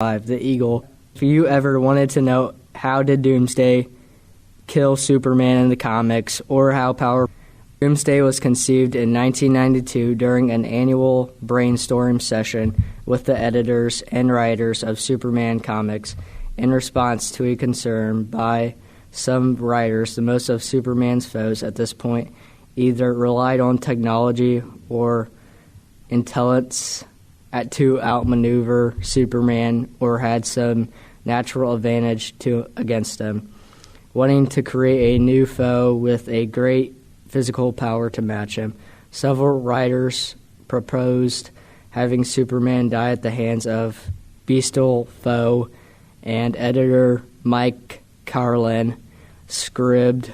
The Eagle. If you ever wanted to know how did Doomsday kill Superman in the comics or how powerful, Doomsday was conceived in 1992 during an annual brainstorm session with the editors and writers of Superman comics in response to a concern by some writers that most of Superman's foes at this point either relied on technology or intelligence to outmaneuver Superman or had some natural advantage against him, wanting to create a new foe with a great physical power to match him. Several writers proposed having Superman die at the hands of bestial foe, and editor Mike Carlin scribbled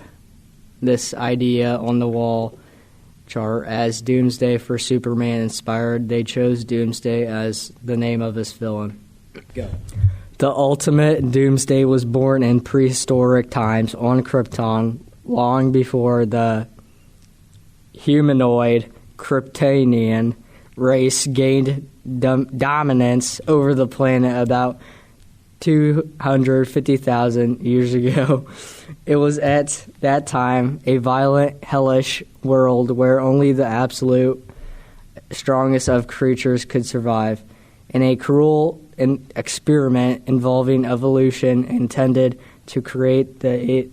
this idea on the wall chart as Doomsday for Superman inspired. They chose Doomsday as the name of his villain. Go. The ultimate Doomsday was born in prehistoric times on Krypton, long before the humanoid Kryptonian race gained dominance over the planet about 250,000 years ago. It was at that time a violent, hellish world where only the absolute strongest of creatures could survive. In a cruel experiment involving evolution intended to create the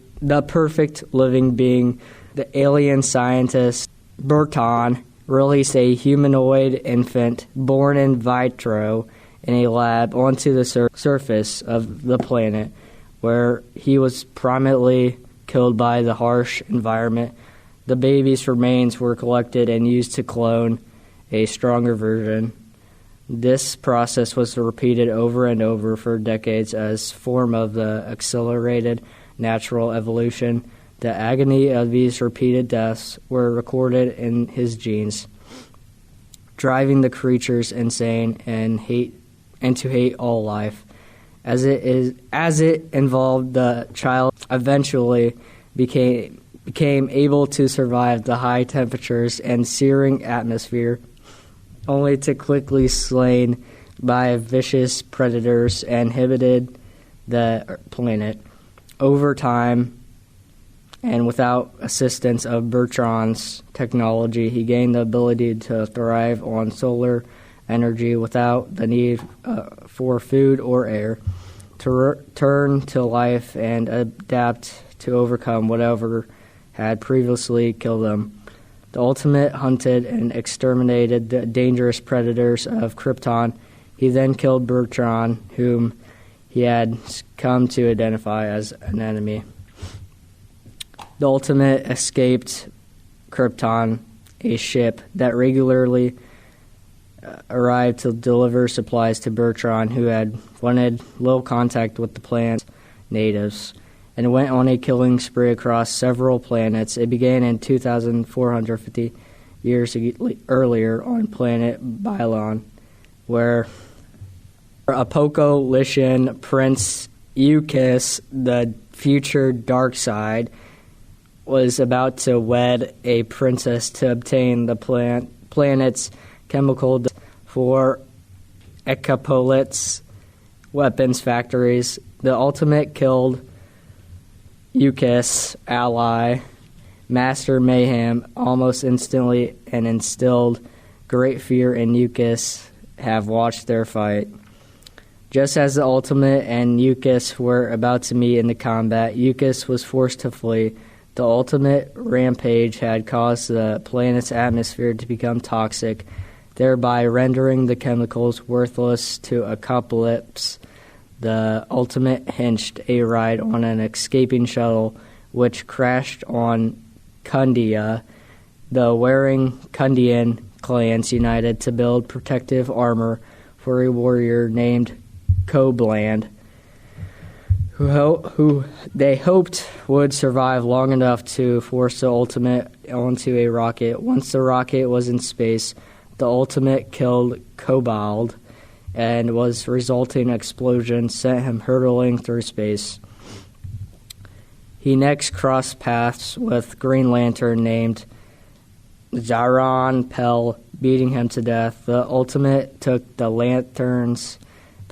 perfect living being, the alien scientist Berton released a humanoid infant born in vitro in a lab onto the surface of the planet, where he was prominently killed by the harsh environment. The baby's remains were collected and used to clone a stronger version. This process was repeated over and over for decades as form of the accelerated natural evolution. The agony of these repeated deaths were recorded in his genes, driving the creatures insane and to hate all life. As it involved, the child eventually became able to survive the high temperatures and searing atmosphere, only to quickly slain by vicious predators and inhabited the planet. Over time, and without assistance of Bertrand's technology, he gained the ability to thrive on solar energy without the need for food or air, to return to life and adapt to overcome whatever had previously killed them. The ultimate hunted and exterminated the dangerous predators of Krypton. He then killed Bertrand, whom he had come to identify as an enemy. The Ultimate escaped Krypton, a ship that regularly arrived to deliver supplies to Bertrand, who had wanted little contact with the planet's natives, and went on a killing spree across several planets. It began in 2,450 years earlier on planet Bylon, where Apocalyptian Prince Eukis, the future Darkseid, was about to wed a princess to obtain the planet's chemical for Ecapolit's weapons factories. The Ultimate killed Eukis' ally, Master Mayhem, almost instantly and instilled great fear in Eukis. Have watched their fight. Just as the Ultimate and Eukis were about to meet in the combat, Eukis was forced to flee. The Ultimate rampage had caused the planet's atmosphere to become toxic, thereby rendering the chemicals worthless to Apocalypse. The Ultimate hitched a ride on an escaping shuttle, which crashed on Kundia. The wearing Kundian clans united to build protective armor for a warrior named Kobland, who they hoped would survive long enough to force the Ultimate onto a rocket. Once the rocket was in space, the Ultimate killed Cobald, and was resulting explosion sent him hurtling through space. He next crossed paths with Green Lantern named Zaran Pell, beating him to death. The Ultimate took the Lantern's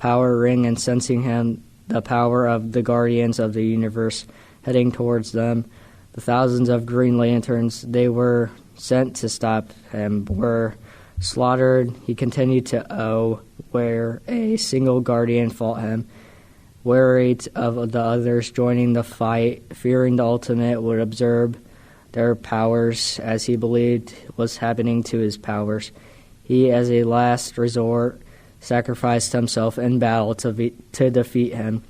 power ring and sensing him the power of the guardians of the universe heading towards them. The thousands of Green Lanterns they were sent to stop him were slaughtered. He continued to where a single guardian fought him, wary of the others joining the fight, fearing the Ultimate would observe their powers as he believed was happening to his powers. He, as a last resort, sacrificed himself in battle to defeat him.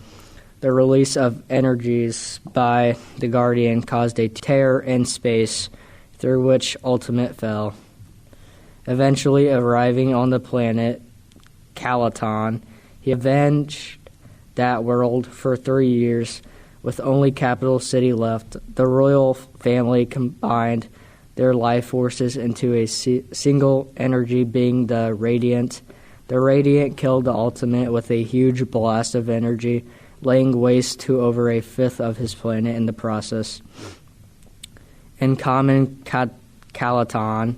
The release of energies by the Guardian caused a tear in space through which Ultimate fell. Eventually arriving on the planet Calaton, he avenged that world for 3 years. With only Capital City left, the royal family combined their life forces into a single energy being the Radiant. The Radiant killed the Ultimate with a huge blast of energy, laying waste to over a fifth of his planet in the process. In common Calaton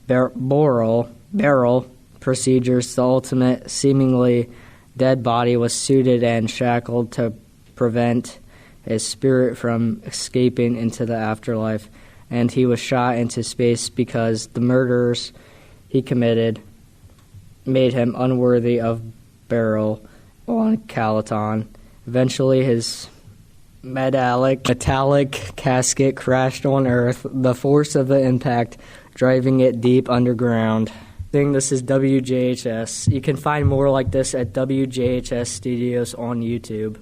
barrel procedures, the Ultimate seemingly dead body was suited and shackled to prevent his spirit from escaping into the afterlife, and he was shot into space because the murders he committed made him unworthy of burial on Calaton. Eventually, his metallic casket crashed on Earth, the force of the impact driving it deep underground. This is WJHS. You can find more like this at WJHS Studios on YouTube.